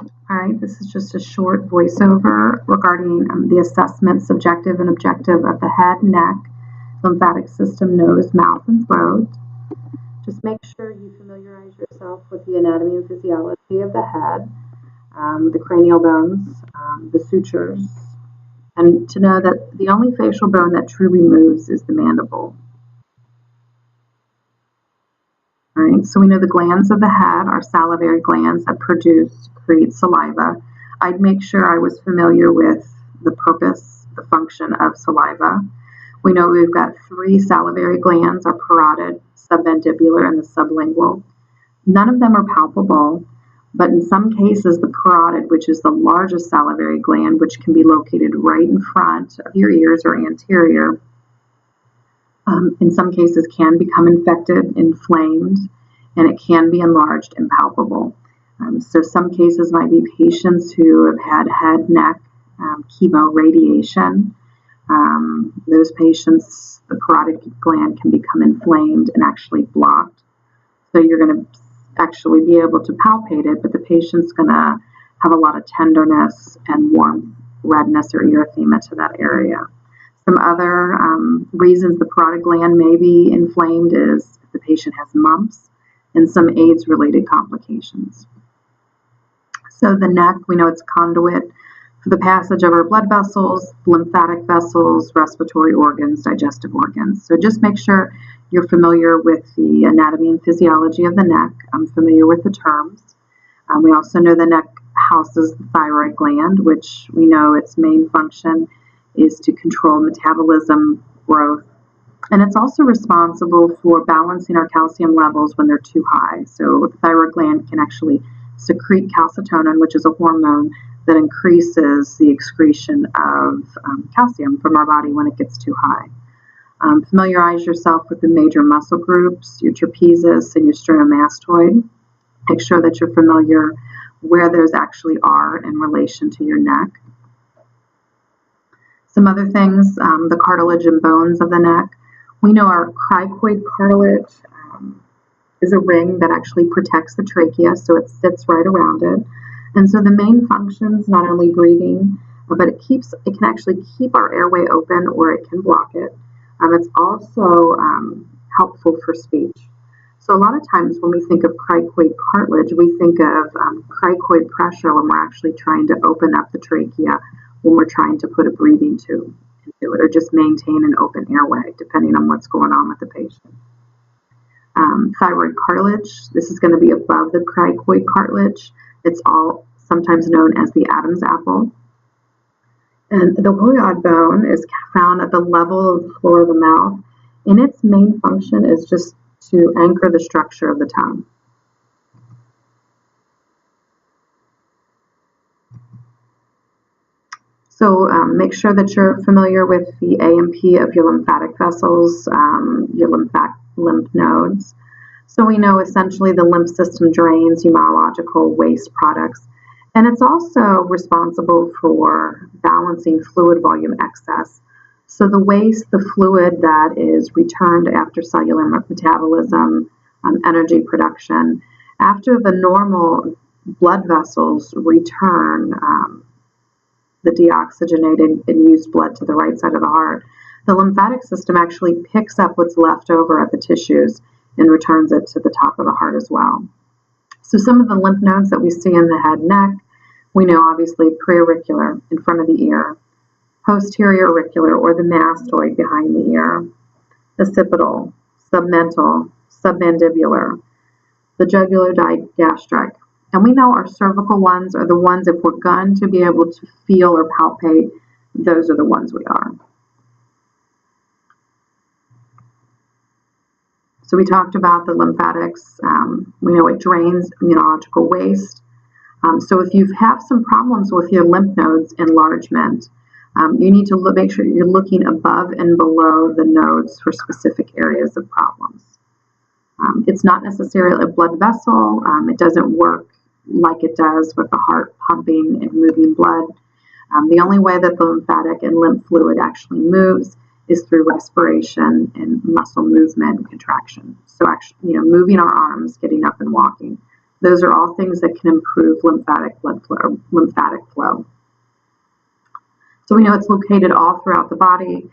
All right, this is just a short voiceover regarding the assessment, subjective and objective, of the head, neck, lymphatic system, nose, mouth, and throat. Just make sure you familiarize yourself with the anatomy and physiology of the head, the cranial bones, the sutures, and to know that the only facial bone that truly moves is the mandible. All right, so we know the glands of the head are salivary glands that create saliva. I'd make sure I was familiar with the purpose, the function of saliva. We know we've got 3 salivary glands, our parotid, submandibular, and the sublingual. None of them are palpable, but in some cases the parotid, which is the largest salivary gland, which can be located right in front of your ears or anterior, in some cases can become infected, inflamed, and it can be enlarged and palpable. So some cases might be patients who have had head, neck, chemo, radiation. Those patients, the parotid gland can become inflamed and actually blocked. So you're going to actually be able to palpate it, but the patient's going to have a lot of tenderness and warmth, redness, or erythema to that area. Some other reasons the parotid gland may be inflamed is if the patient has mumps and some AIDS-related complications. So the neck, we know it's a conduit for the passage of our blood vessels, lymphatic vessels, respiratory organs, digestive organs. So just make sure you're familiar with the anatomy and physiology of the neck. I'm familiar with the terms. We also know the neck houses the thyroid gland, which we know its main function is to control metabolism, growth, and it's also responsible for balancing our calcium levels when they're too high. So the thyroid gland can actually secrete calcitonin, which is a hormone that increases the excretion of calcium from our body when it gets too high. Familiarize yourself with the major muscle groups, your trapezius and your sternomastoid. Make sure that you're familiar where those actually are in relation to your neck. Some other things, the cartilage and bones of the neck. We know our cricoid cartilage is a ring that actually protects the trachea, so it sits right around it. And so the main functions, not only breathing, but it can actually keep our airway open, or it can block it. It's also helpful for speech. So a lot of times when we think of cricoid cartilage, we think of cricoid pressure when we're actually trying to open up the trachea, when we're trying to put a breathing tube into it, or just maintain an open airway, depending on what's going on with the patient. Thyroid cartilage, this is going to be above the cricoid cartilage. It's all sometimes known as the Adam's apple. And the hyoid bone is found at the level of the floor of the mouth, and its main function is just to anchor the structure of the tongue. So make sure that you're familiar with the A and P of your lymphatic vessels, your lymph nodes. So we know essentially the lymph system drains hematological waste products, and it's also responsible for balancing fluid volume excess. So the waste, the fluid that is returned after cellular metabolism, energy production, after the normal blood vessels return the deoxygenated and used blood to the right side of the heart, the lymphatic system actually picks up what's left over at the tissues and returns it to the top of the heart as well. So some of the lymph nodes that we see in the head, neck, we know obviously preauricular, in front of the ear, posterior auricular, or the mastoid, behind the ear, occipital, submental, submandibular, the jugular digastric. And we know our cervical ones are the ones, if we're going to be able to feel or palpate, those are the ones we are. So we talked about the lymphatics. We know it drains immunological waste. So if you have some problems with your lymph nodes enlargement, you need to make sure you're looking above and below the nodes for specific areas of problems. It's not necessarily a blood vessel. It doesn't work like it does with the heart pumping and moving blood. The only way that the lymphatic and lymph fluid actually moves is through respiration and muscle movement and contraction. So actually, moving our arms, getting up and walking. Those are all things that can improve lymphatic flow. So we know it's located all throughout the body,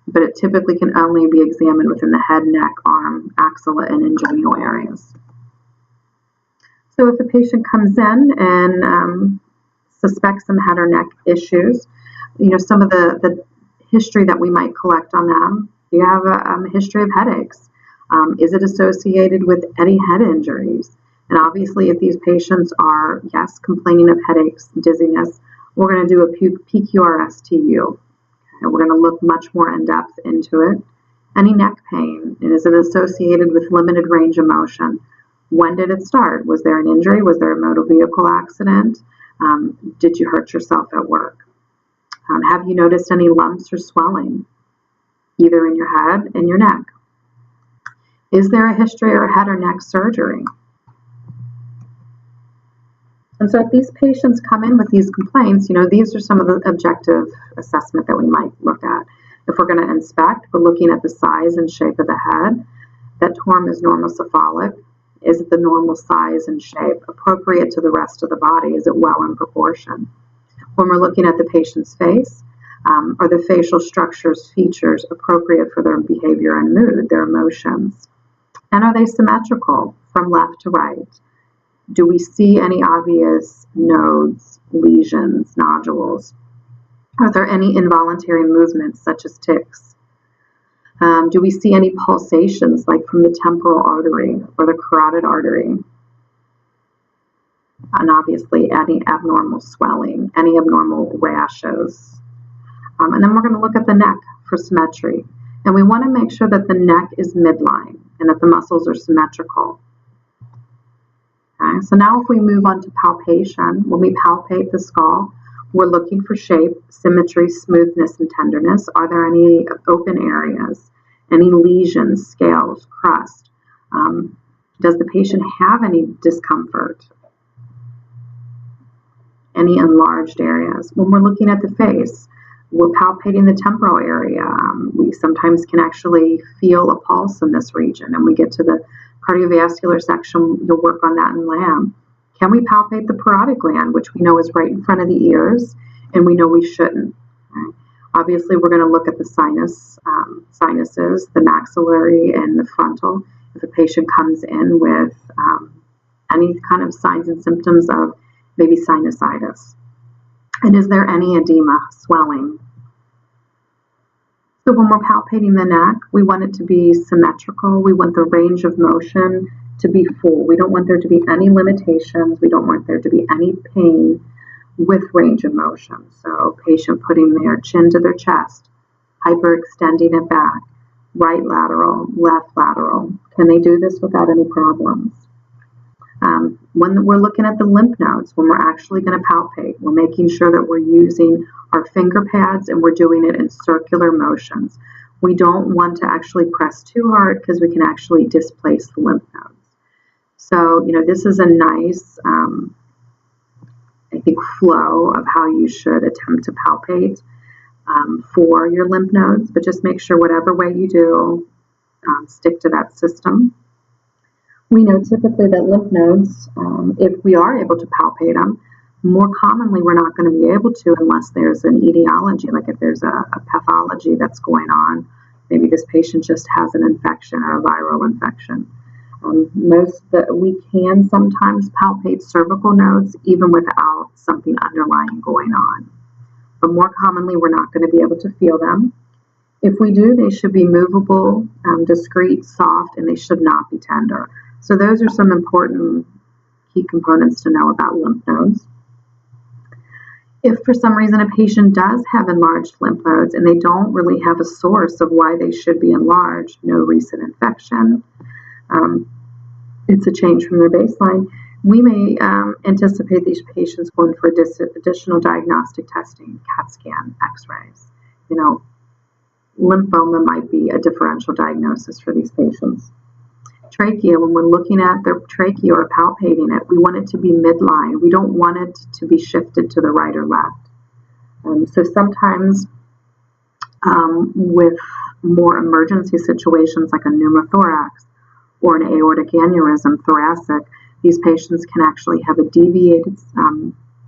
but it typically can only be examined within the head, neck, arm, axilla, and inguinal areas. So if a patient comes in and suspects some head or neck issues, some of the history that we might collect on them. Do you have a history of headaches? Is it associated with any head injuries? And obviously, if these patients are, yes, complaining of headaches, dizziness, we're going to do a PQRSTU. Okay? We're going to look much more in depth into it. Any neck pain, and is it associated with limited range of motion? When did it start? Was there an injury? Was there a motor vehicle accident? Did you hurt yourself at work? Have you noticed any lumps or swelling, either in your head and your neck? Is there a history of head or neck surgery? And so if these patients come in with these complaints, these are some of the objective assessment that we might look at. If we're going to inspect, we're looking at the size and shape of the head. That term is normocephalic. Is it the normal size and shape appropriate to the rest of the body? Is it well in proportion? When we're looking at the patient's face, are the facial structures, features appropriate for their behavior and mood, their emotions? And are they symmetrical from left to right? Do we see any obvious nodes, lesions, nodules? Are there any involuntary movements such as tics? Do we see any pulsations like from the temporal artery or the carotid artery? And obviously any abnormal swelling, any abnormal rashes. And then we're going to look at the neck for symmetry. And we want to make sure that the neck is midline and that the muscles are symmetrical. Okay, so now if we move on to palpation, when we palpate the skull, we're looking for shape, symmetry, smoothness, and tenderness. Are there any open areas, any lesions, scales, crust? Does the patient have any discomfort? Any enlarged areas? When we're looking at the face, we're palpating the temporal area. We sometimes can actually feel a pulse in this region, and we get to the cardiovascular section, you'll work on that in lab. Can we palpate the parotid gland, which we know is right in front of the ears, and we know we shouldn't? Right? Obviously, we're going to look at the sinuses, the maxillary, and the frontal. If a patient comes in with any kind of signs and symptoms of maybe sinusitis. And is there any edema, swelling? So when we're palpating the neck, we want it to be symmetrical. We want the range of motion to be full. We don't want there to be any limitations. We don't want there to be any pain with range of motion. So patient putting their chin to their chest, hyperextending it back, right lateral, left lateral. Can they do this without any problems? When we're looking at the lymph nodes, when we're actually going to palpate, we're making sure that we're using our finger pads and we're doing it in circular motions. We don't want to actually press too hard because we can actually displace the lymph nodes. So, this is a nice, I think, flow of how you should attempt to palpate for your lymph nodes, but just make sure whatever way you do, stick to that system. We know typically that lymph nodes, if we are able to palpate them, more commonly we're not going to be able to unless there's an etiology, like if there's a pathology that's going on. Maybe this patient just has an infection or a viral infection. We can sometimes palpate cervical nodes even without something underlying going on. But more commonly, we're not going to be able to feel them. If we do, they should be movable, discreet, soft, and they should not be tender. So those are some important key components to know about lymph nodes. If for some reason a patient does have enlarged lymph nodes and they don't really have a source of why they should be enlarged, no recent infection, it's a change from their baseline, we may anticipate these patients going for additional diagnostic testing, CAT scan, x-rays. Lymphoma might be a differential diagnosis for these patients. Trachea, when we're looking at their trachea or palpating it, we want it to be midline. We don't want it to be shifted to the right or left. So sometimes with more emergency situations like a pneumothorax or an aortic aneurysm, thoracic, these patients can actually have a deviated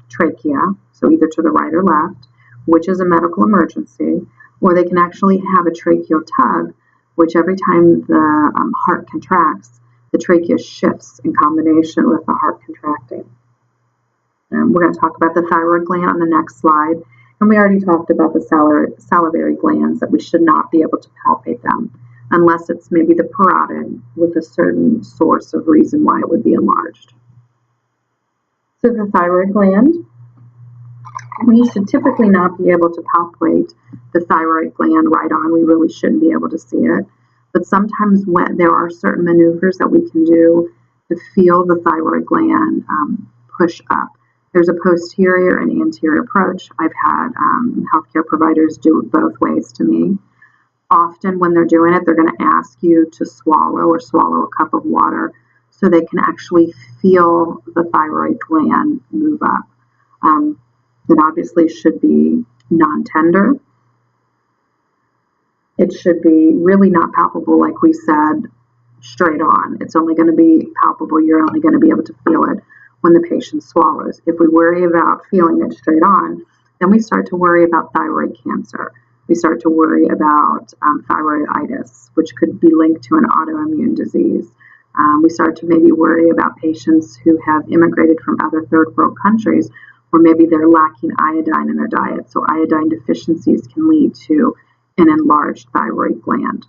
trachea, so either to the right or left, which is a medical emergency, or they can actually have a tracheal tug, which every time the heart contracts, the trachea shifts in combination with the heart contracting. We're going to talk about the thyroid gland on the next slide, and we already talked about the salivary glands, that we should not be able to palpate them unless it's maybe the parotid with a certain source of reason why it would be enlarged. So the thyroid gland, we should typically not be able to palpate the thyroid gland right on. We really shouldn't be able to see it. But sometimes when there are certain maneuvers that we can do to feel the thyroid gland push up. There's a posterior and anterior approach. I've had healthcare providers do it both ways to me. Often when they're doing it, they're going to ask you to swallow a cup of water so they can actually feel the thyroid gland move up. It obviously should be non-tender. It should be really not palpable, like we said, straight on. It's only going to be palpable. You're only going to be able to feel it when the patient swallows. If we worry about feeling it straight on, then we start to worry about thyroid cancer. We start to worry about thyroiditis, which could be linked to an autoimmune disease. We start to maybe worry about patients who have immigrated from other third world countries, or maybe they're lacking iodine in their diet. So iodine deficiencies can lead to an enlarged thyroid gland.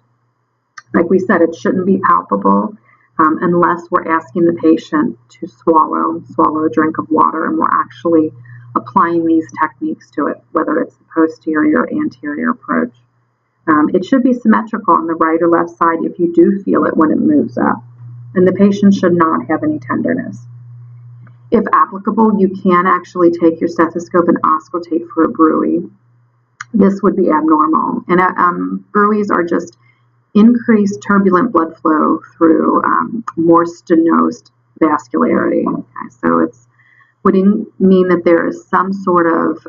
Like we said, it shouldn't be palpable unless we're asking the patient to swallow a drink of water, and we're actually applying these techniques to it, whether it's the posterior or anterior approach. It should be symmetrical on the right or left side if you do feel it when it moves up. And the patient should not have any tenderness. If applicable, you can actually take your stethoscope and auscultate for a bruit. This would be abnormal. And bruits are just increased turbulent blood flow through more stenosed vascularity. Okay, so it would mean that there is some sort of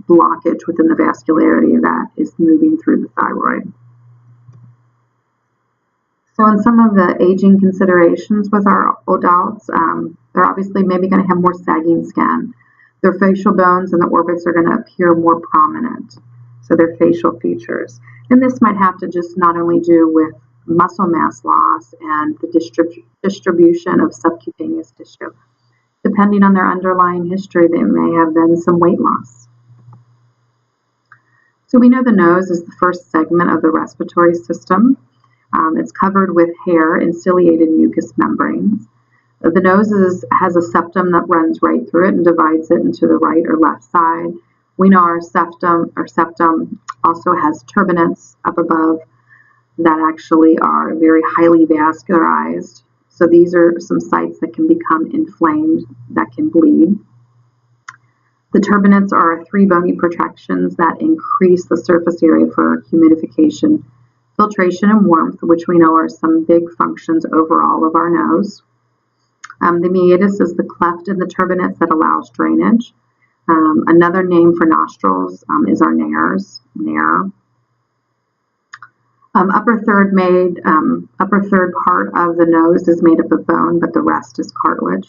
blockage within the vascularity that is moving through the thyroid. So in some of the aging considerations with our adults, they're obviously maybe going to have more sagging skin. Their facial bones and the orbits are going to appear more prominent, so their facial features. And this might have to just not only do with muscle mass loss and the distribution of subcutaneous tissue. Depending on their underlying history, there may have been some weight loss. So we know the nose is the first segment of the respiratory system. It's covered with hair and ciliated mucous membranes. The nose has a septum that runs right through it and divides it into the right or left side. We know our septum also has turbinates up above that actually are very highly vascularized. So these are some sites that can become inflamed, that can bleed. The turbinates are three bony protrusions that increase the surface area for humidification, filtration, and warmth, which we know are some big functions overall of our nose. The meatus is the cleft in the turbinates that allows drainage. Another name for nostrils is our nares, nare. Upper third part of the nose is made up of bone, but the rest is cartilage.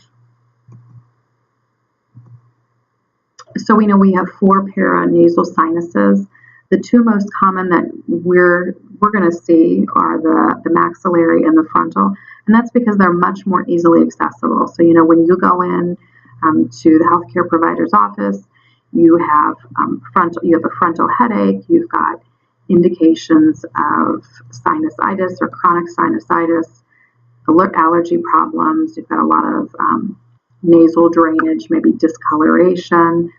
So we know we have 4 paranasal sinuses. The two most common that we're going to see are the maxillary and the frontal, and that's because they're much more easily accessible. So when you go in to the healthcare provider's office, you have a frontal headache, you've got indications of sinusitis or chronic sinusitis, allergy problems, you've got a lot of nasal drainage, maybe discoloration,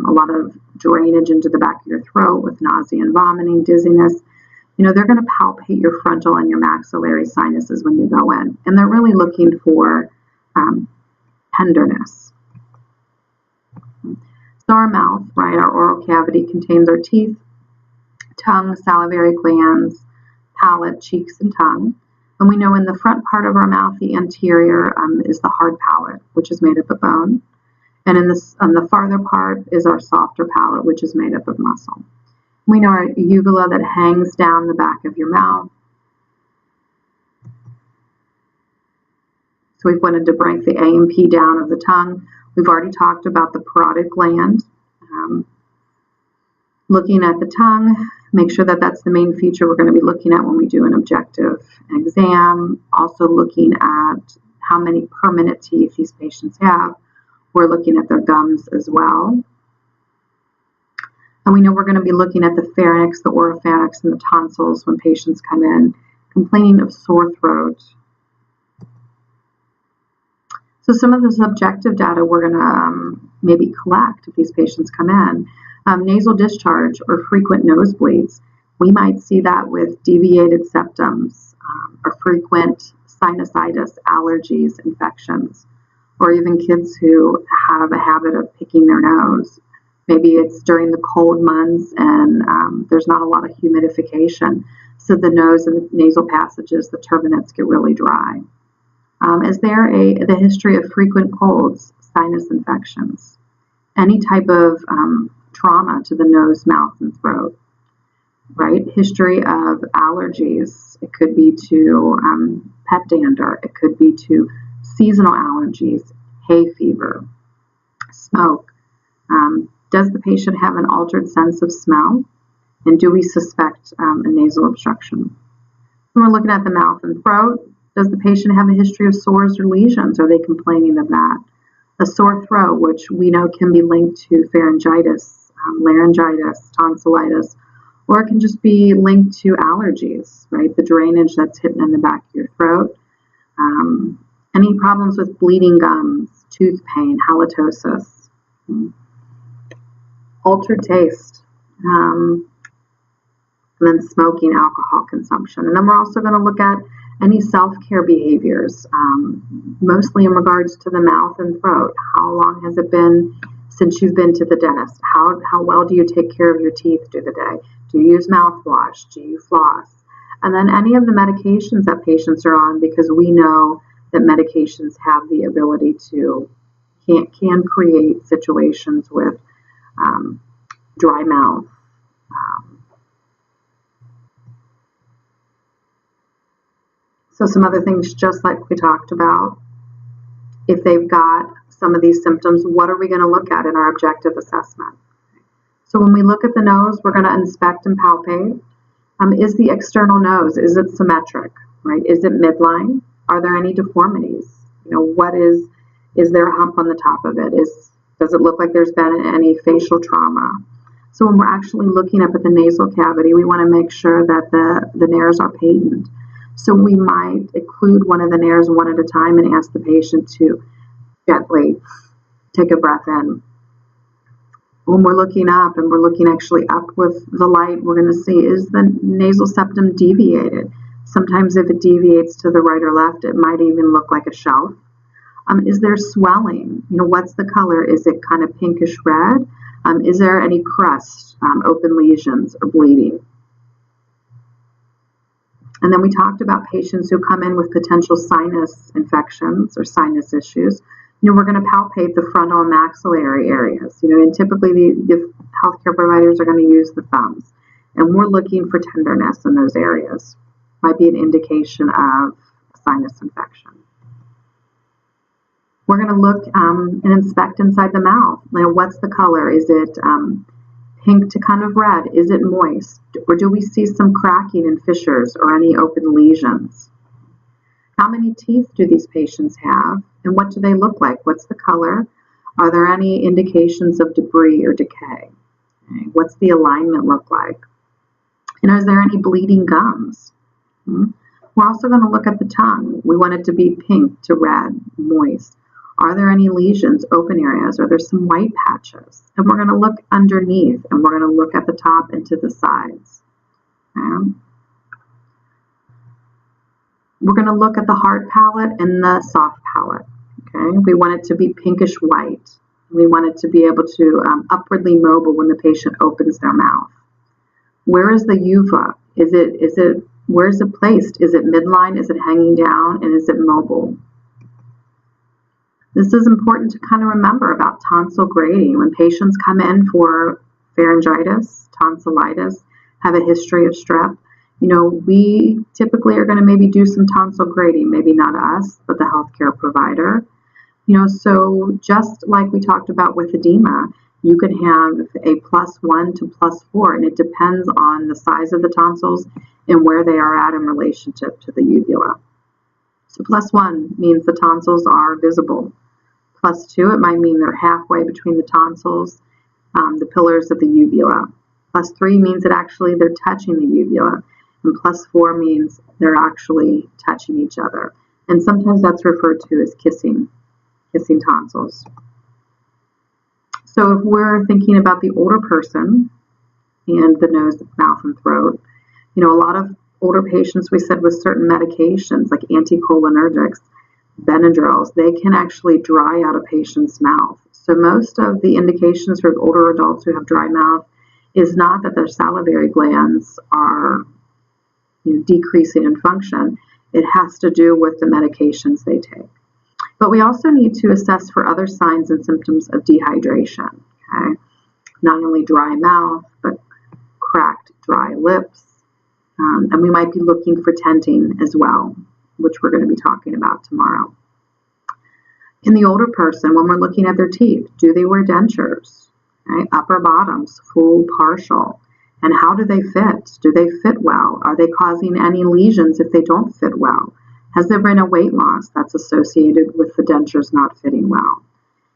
a lot of drainage into the back of your throat with nausea and vomiting, dizziness. They're going to palpate your frontal and your maxillary sinuses when you go in, and they're really looking for tenderness. So our mouth, right, our oral cavity contains our teeth, tongue, salivary glands, palate, cheeks, and tongue. And we know in the front part of our mouth, the anterior is the hard palate, which is made up of bone. And on the farther part is our softer palate, which is made up of muscle. We know our uvula that hangs down the back of your mouth. So we've wanted to break the A and P down of the tongue. We've already talked about the parotid gland. Looking at the tongue, make sure that that's the main feature we're going to be looking at when we do an objective exam. Also looking at how many permanent teeth these patients have. We're looking at their gums as well. And we know we're going to be looking at the pharynx, the oropharynx, and the tonsils when patients come in complaining of sore throat. So some of the subjective data we're going to maybe collect if these patients come in. Nasal discharge or frequent nosebleeds. We might see that with deviated septums or frequent sinusitis, allergies, infections, or even kids who have a habit of picking their nose. Maybe it's during the cold months and there's not a lot of humidification. So the nose and the nasal passages, the turbinates get really dry. Is there the history of frequent colds, sinus infections, any type of trauma to the nose, mouth, and throat, right? History of allergies. It could be to pet dander. It could be to seasonal allergies, hay fever, smoke. Does the patient have an altered sense of smell? And do we suspect a nasal obstruction? When we're looking at the mouth and throat, does the patient have a history of sores or lesions? Are they complaining of that? A sore throat, which we know can be linked to pharyngitis, laryngitis, tonsillitis, or it can just be linked to allergies, right? The drainage that's hitting in the back of your throat. Any problems with bleeding gums, tooth pain, halitosis, altered taste, and then smoking, alcohol consumption. And then we're also going to look at any self-care behaviors, mostly in regards to the mouth and throat. How long has it been since you've been to the dentist? How well do you take care of your teeth through the day? Do you use mouthwash? Do you floss? And then any of the medications that patients are on, because we know that medications have the ability to, can create situations with dry mouth. So some other things, just like we talked about, if they've got some of these symptoms, what are we going to look at in our objective assessment? So when we look at the nose, we're going to inspect and palpate. Is the external nose, is it symmetric, right? Is it midline? Are there any deformities? You know, is there a hump on the top of it? Does it look like there's been any facial trauma? So when we're actually looking up at the nasal cavity, we want to make sure that the nares are patent. So we might occlude one of the nares one at a time and ask the patient to gently take a breath in. When we're looking up and we're looking actually up with the light, we're going to see, is the nasal septum deviated? Sometimes if it deviates to the right or left, it might even look like a shelf. Is there swelling? You know, what's the color? Is it kind of pinkish red? Is there any crust, open lesions, or bleeding? And then we talked about patients who come in with potential sinus infections or sinus issues. You know, we're going to palpate the frontal and maxillary areas. You know, and typically the healthcare providers are going to use the thumbs. And we're looking for tenderness in those areas. Might be an indication of a sinus infection. We're going to look and inspect inside the mouth. You know, what's the color? Is it pink to kind of red? Is it moist? Or do we see some cracking and fissures or any open lesions? How many teeth do these patients have? And what do they look like? What's the color? Are there any indications of debris or decay? Okay. What's the alignment look like? And is there any bleeding gums? We're also going to look at the tongue. We want it to be pink to red, moist. Are there any lesions, open areas? Are there some white patches? And we're going to look underneath, and we're going to look at the top and to the sides. Okay. We're going to look at the hard palate and the soft palate. Okay. We want it to be pinkish white. We want it to be able to upwardly mobile when the patient opens their mouth. Where is the uvula? Where is it placed? Is it midline? Is it hanging down? And is it mobile? This is important to kind of remember about tonsil grading. When patients come in for pharyngitis, tonsillitis, have a history of strep, We typically are going to maybe do some tonsil grading, maybe not us, but the healthcare provider. So just like we talked about with edema, you could have a +1 to +4, and it depends on the size of the tonsils and where they are at in relationship to the uvula. So +1 means the tonsils are visible. +2, it might mean they're halfway between the tonsils, the pillars of the uvula. +3 means that actually they're touching the uvula. And +4 means they're actually touching each other. And sometimes that's referred to as kissing tonsils. So if we're thinking about the older person and the nose, mouth, and throat, a lot of older patients, we said, with certain medications like anticholinergics, Benadryls, they can actually dry out a patient's mouth. So most of the indications for older adults who have dry mouth is not that their salivary glands are decreasing in function. It has to do with the medications they take. But we also need to assess for other signs and symptoms of dehydration. Okay? Not only dry mouth, but cracked, dry lips. And we might be looking for tenting as well, which we're going to be talking about tomorrow. In the older person, when we're looking at their teeth, do they wear dentures? Okay? Upper, bottoms, full, partial. And how do they fit? Do they fit well? Are they causing any lesions if they don't fit well? Has there been a weight loss that's associated with the dentures not fitting well?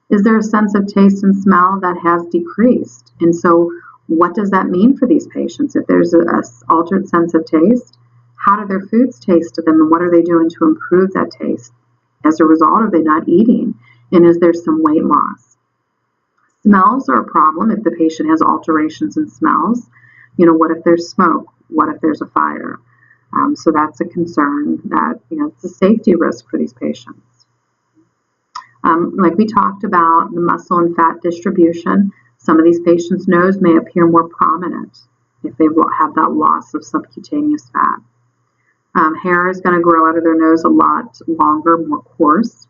Is there a sense of taste and smell that has decreased? And so what does that mean for these patients? If there's an altered sense of taste, how do their foods taste to them, and what are they doing to improve that taste? As a result, are they not eating? And is there some weight loss? Smells are a problem if the patient has alterations in smells. What if there's smoke? What if there's a fire? So that's a concern that, it's a safety risk for these patients. Like we talked about the muscle and fat distribution, some of these patients' nose may appear more prominent if they have that loss of subcutaneous fat. Hair is going to grow out of their nose a lot longer, more coarse.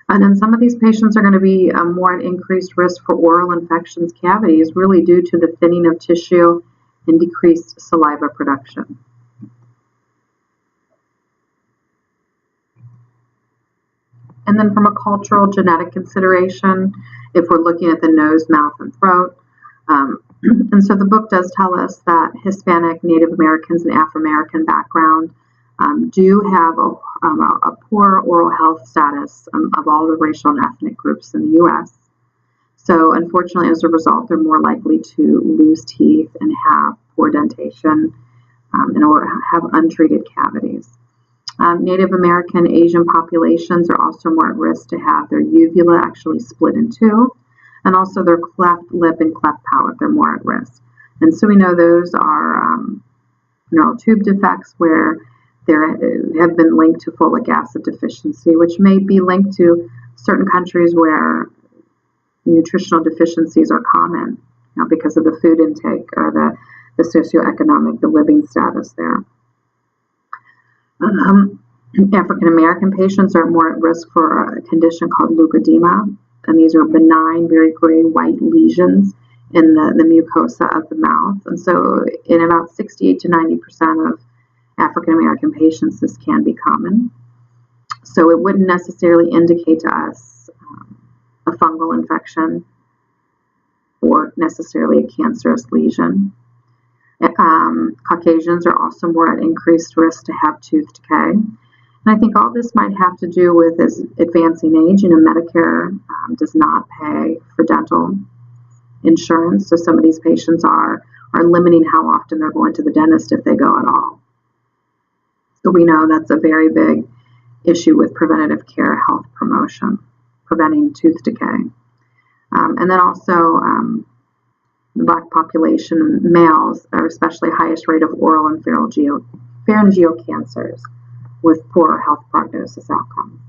And then some of these patients are going to be more at increased risk for oral infections, cavities, really due to the thinning of tissue and decreased saliva production. And then from a cultural genetic consideration, if we're looking at the nose, mouth, and throat, and so the book does tell us that Hispanic, Native Americans, and Afro-American background do have a poor oral health status of all the racial and ethnic groups in the U.S. So unfortunately, as a result, they're more likely to lose teeth and have poor dentation or have untreated cavities. Native American, Asian populations are also more at risk to have their uvula actually split in two, and also their cleft lip and cleft palate, they're more at risk. And so we know those are tube defects where there have been linked to folic acid deficiency, which may be linked to certain countries where nutritional deficiencies are common because of the food intake or the socioeconomic, the living status there. African American patients are more at risk for a condition called leukodema, and these are benign, very gray white lesions in the mucosa of the mouth. And so in about 68 to 90% of African American patients, this can be common. So it wouldn't necessarily indicate to us a fungal infection or necessarily a cancerous lesion. Caucasians are also more at increased risk to have tooth decay. And I think all this might have to do with this advancing age. Medicare does not pay for dental insurance, so some of these patients are limiting how often they're going to the dentist if they go at all. So we know that's a very big issue with preventative care health promotion, preventing tooth decay. And then also the Black population, males are especially highest rate of oral and pharyngeal cancers with poor health prognosis outcomes.